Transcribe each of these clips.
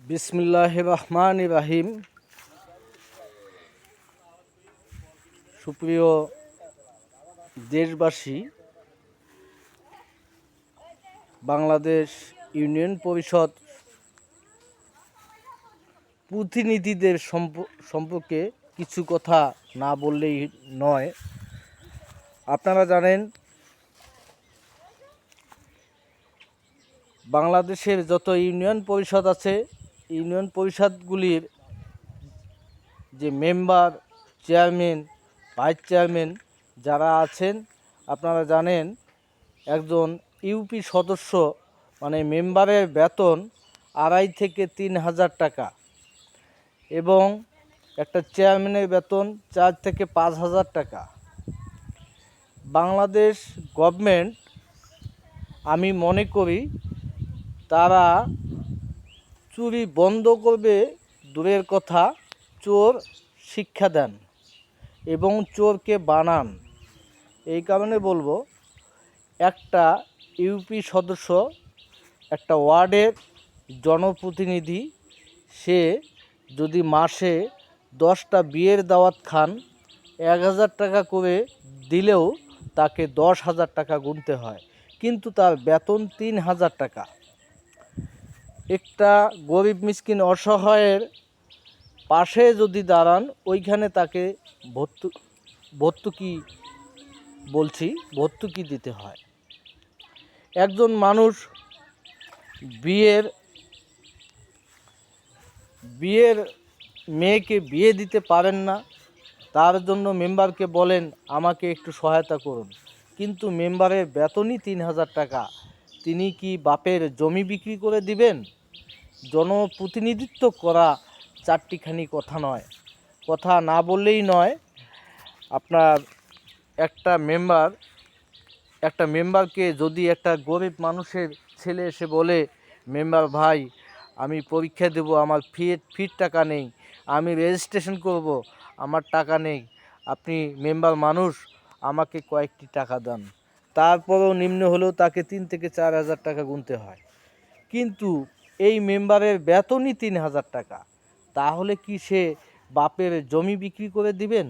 বিসমিল্লাহির রহমানির রহিম। সুপ্রিয় দেশবাসী, বাংলাদেশ ইউনিয়ন পরিষদ প্রতিনিধিদের সম্পর্কে কিছু কথা না বললেই নয়। আপনারা জানেন, বাংলাদেশের যত ইউনিয়ন পরিষদ আছে, ইউনিয়ন পরিষদগুলির যে মেম্বার, চেয়ারম্যান, ভাইস চেয়ারম্যান যারা আছেন, আপনারা জানেন একজন ইউপি সদস্য মানে মেম্বারের বেতন 2.5 থেকে 3,000 টাকা এবং একটা চেয়ারম্যানের বেতন 4 থেকে 5,000 টাকা। বাংলাদেশ গভর্নমেন্ট, আমি মনে করি, তারা চুরি বন্ধ করবে দূরের কথা, চোর শিক্ষা দেন এবং চোরকে বানান। এই কারণে বলবো, একটা ইউপি সদস্য, একটা ওয়ার্ডের জনপ্রতিনিধি, সে যদি মাসে 10টা বিয়ের দাওয়াত খান, 1,000 টাকা করে দিলেও তাকে 10,000 টাকা গুনতে হয়, কিন্তু তার বেতন 3,000 টাকা। একটা গরিব মিসকিন অসহায়ের পাশে যদি দাঁড়ান, ওইখানে তাকে ভর্তুকি দিতে হয়। একজন মানুষ বিয়ের মেয়েকে বিয়ে দিতে পারেন না, তার জন্য মেম্বারকে বলেন আমাকে একটু সহায়তা করুন, কিন্তু মেম্বারের বেতনই 3,000 টাকা। তিনি কি বাপের জমি বিক্রি করে দিবেন? জনপ্রতিনিধিত্ব করা চারটিখানি কথা নয়, কথা না বললেই নয়। আপনার একটা মেম্বারকে যদি একটা গরিব মানুষের ছেলে এসে বলে, মেম্বার ভাই, আমি পরীক্ষা দেব, আমার ফির টাকা নেই, আমি রেজিস্ট্রেশন করব, আমার টাকা নেই, আপনি মেম্বার মানুষ, আমাকে কয়েকটি টাকা দেন, তারপরেও নিম্ন হলেও তাকে 3 থেকে 4,000 টাকা গুনতে হয়। কিন্তু এই মেম্বারের বেতনই 3,000 টাকা, তাহলে কি সে বাপের জমি বিক্রি করে দিবেন?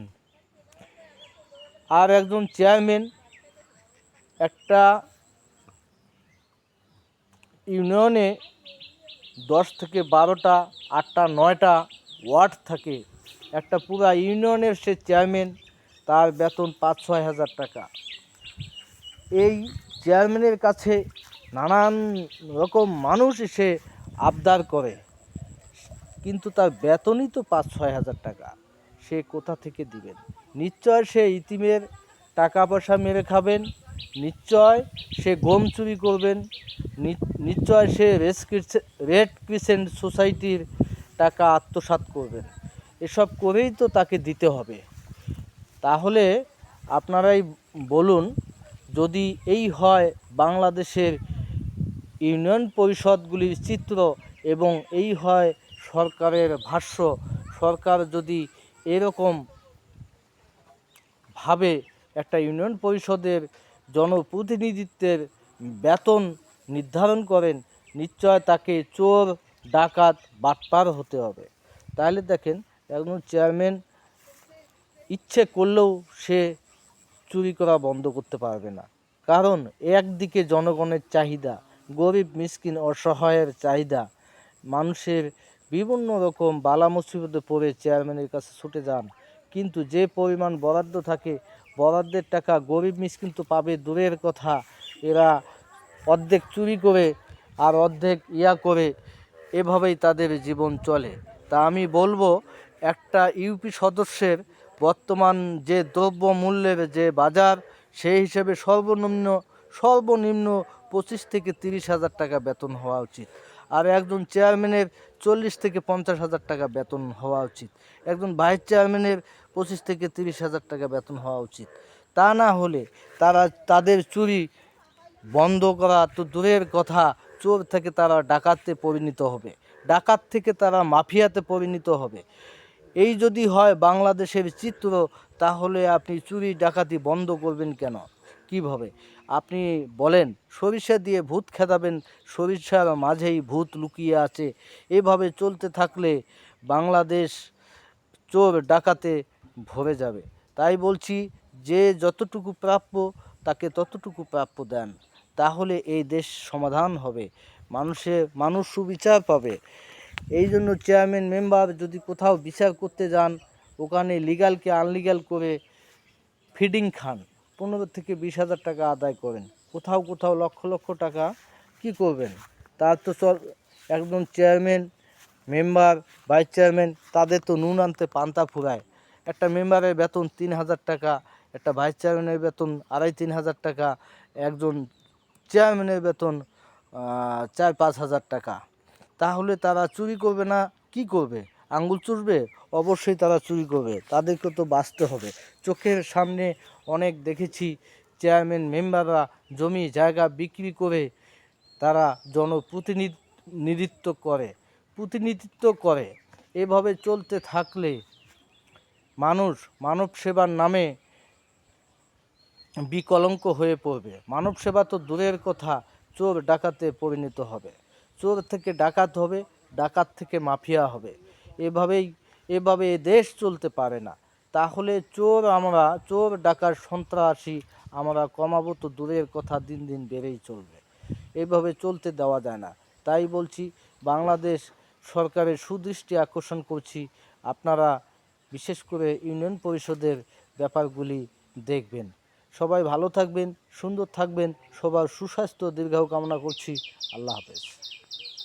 আর একজন চেয়ারম্যান, একটা ইউনিয়নে 10 থেকে 12টা, 8টা, 9টা ওয়ার্ড থাকে, একটা পুরা ইউনিয়নের সে চেয়ারম্যান, তার বেতন 5-6 হাজার টাকা। এই চেয়ারম্যানের কাছে নানান রকম মানুষ এসে আবদার করে, কিন্তু তার বেতনই তো 5-6 হাজার টাকা, সে কোথা থেকে দিবেন? নিশ্চয় সে ইতিমের টাকা পয়সা মেরে খাবেন, নিশ্চয় সে গম চুরি করবেন, নিশ্চয় সে রেড ক্রিসেন্ট সোসাইটির টাকা আত্মসাৎ করবেন। এসব করেই তো তাকে দিতে হবে। তাহলে আপনারাই বলুন, যদি এই হয় বাংলাদেশের ইউনিয়ন পরিষদগুলির চিত্র এবং এই হয় সরকারের ভাষ্য, সরকার যদি এরকম ভাবে একটা ইউনিয়ন পরিষদের জনপ্রতিনিধিত্বের বেতন নির্ধারণ করেন, নিশ্চয় তাকে চোর, ডাকাত, বাটপার হতে হবে। তাহলে দেখেন, একজন চেয়ারম্যান ইচ্ছে করলেও সে চুরি করা বন্ধ করতে পারবে না, কারণ একদিকে জনগণের চাহিদা, গরিব মিসকিন অসহায়ের চাহিদা, মানুষের বিভিন্ন রকম বালা মুসিবতে পড়ে চেয়ারম্যানের কাছে ছুটে যান, কিন্তু যে পরিমাণ বরাদ্দ থাকে, বরাদ্দের টাকা গরিব মিসকিন তো পাবে দূরের কথা, এরা অর্ধেক চুরি করে আর অর্ধেক করে, এভাবেই তাদের জীবন চলে। তা আমি বলবো, একটা ইউপি সদস্যের বর্তমান যে দ্রব্য মূল্যের যে বাজার, সেই হিসেবে সর্বনিম্ন 25 থেকে 30 হাজার টাকা বেতন হওয়া উচিত। আর একজন চেয়ারম্যানের 40 থেকে 50 হাজার টাকা বেতন হওয়া উচিত। একজন ভাইস চেয়ারম্যানের 25 থেকে 30 হাজার টাকা বেতন হওয়া উচিত। তা না হলে তাদের চুরি বন্ধ করা তো দূরের কথা, চোর থেকে তারা ডাকাতে পরিণত হবে, ডাকাত থেকে তারা মাফিয়াতে পরিণত হবে। এই যদি হয় বাংলাদেশের চিত্র, তাহলে আপনি চুরি ডাকাতি বন্ধ করবেন কেন, কিভাবে? আপনি বলেন সরিষা দিয়ে ভূত খেদাবেন, সরিষার মাঝেই ভূত লুকিয়ে আছে। এভাবে চলতে থাকলে বাংলাদেশ চোর ডাকাতে ভরে যাবে। তাই বলছি, যে যতটুকু প্রাপ্য তাকে ততটুকু প্রাপ্য দেন, তাহলে এই দেশ সমাধান হবে, মানুষ সুবিচার পাবে। এই জন্য চেয়ারম্যান মেম্বার যদি কোথাও বিচার করতে যান, ওখানে লিগ্যালকে আনলিগ্যাল করে ফিডিং খান, 15 থেকে 20 হাজার টাকা আদায় করেন, কোথাও কোথাও লক্ষ লক্ষ টাকা কি করবেন? তার তো একজন চেয়ারম্যান, মেম্বার, ভাইস চেয়ারম্যান, তাদের তো নুন আনতে পান্তা ফুরায়। একটা মেম্বারের বেতন 3,000 টাকা, একটা ভাইস চেয়ারম্যানের বেতন 2,500-3,000 টাকা, একজন চেয়ারম্যানের বেতন 4-5 হাজার টাকা। তাহলে তারা চুরি করবে না? কি করবে? আঙ্গুল চুষবে? অবশ্যই তারা চুরি করবে। তাদেরকে তো বাঁচতে হবে। চোখের সামনে অনেক দেখেছি চেয়ারম্যান মেম্বাররা জমি জায়গা বিক্রি করে তারা প্রতিনিধিত্ব করে। এভাবে চলতে থাকলে মানুষ মানব সেবার নামে বিকলঙ্ক হয়ে পড়বে। মানব সেবা তো দূরের কথা, চোর ডাকাতে পরিণত হবে। চোর থেকে ডাকাত হবে, ডাকাত থেকে মাফিয়া হবে। এভাবে এ দেশ চলতে পারে না। তাহলে চোর ডাকাত সন্ত্রাসী আমরা কমাবো তো দূরের কথা, দিন দিন বেড়েই চলবে। এভাবে চলতে দেওয়া যায় না। তাই বলছি, বাংলাদেশ সরকারের সুদৃষ্টি আকর্ষণ করছি, আপনারা বিশেষ করে ইউনিয়ন পরিষদের ব্যাপারগুলি দেখবেন। সবাই ভালো থাকবেন, সুন্দর থাকবেন, সবার সুস্বাস্থ্য দীর্ঘায়ু কামনা করছি। আল্লাহ হাফেজ।